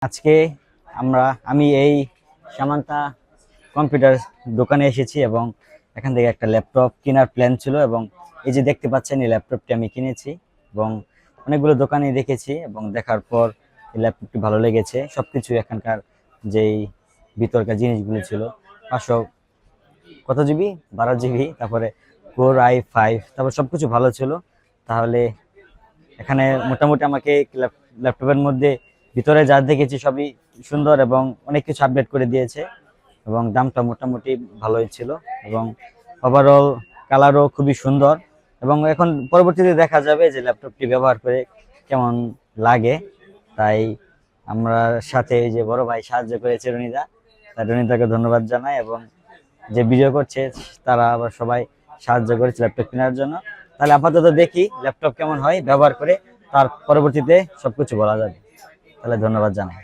আজকে আমি এই সামান্তা কম্পিউটার দোকানে এসেছি এবং এখান থেকে একটা ল্যাপটপ কেনার প্ল্যান ছিল এবং এই যে দেখতে পাচ্ছেন এই ল্যাপটপটি আমি কিনেছি এবং অনেকগুলো দোকানে দেখেছি এবং দেখার পর এই ল্যাপটপটি ভালো লেগেছে। সবকিছু এখানকার যেই ভিতরকার জিনিসগুলো ছিল 500 কত জিবি 12 জিবি, তারপরে Core i5, তারপর সবকিছু ভালো ছিল। তাহলে এখানে মোটামুটি আমাকে ল্যাপটপের মধ্যে ভিতরে যা দেখেছি সবই সুন্দর এবং অনেক কিছু আপডেট করে দিয়েছে এবং দামটা মোটামুটি ভালোই ছিল এবং ওভারঅল কালারও খুবই সুন্দর। এবং এখন পরবর্তীতে দেখা যাবে যে ল্যাপটপটি ব্যবহার করে কেমন লাগে। তাই আমরা সাথে এই যে বড় ভাই সাহায্য করেছে রনিদা, তাই রনিদাকে ধন্যবাদ জানাই এবং যে ভিডিও করছে তারা আবার সবাই সাহায্য করেছে ল্যাপটপ কেনার জন্য। তাহলে আপাতত দেখি ল্যাপটপ কেমন হয় ব্যবহার করে, তার পরবর্তীতে সবকিছু বলা যাবে। তাহলে ধন্যবাদ জানাই।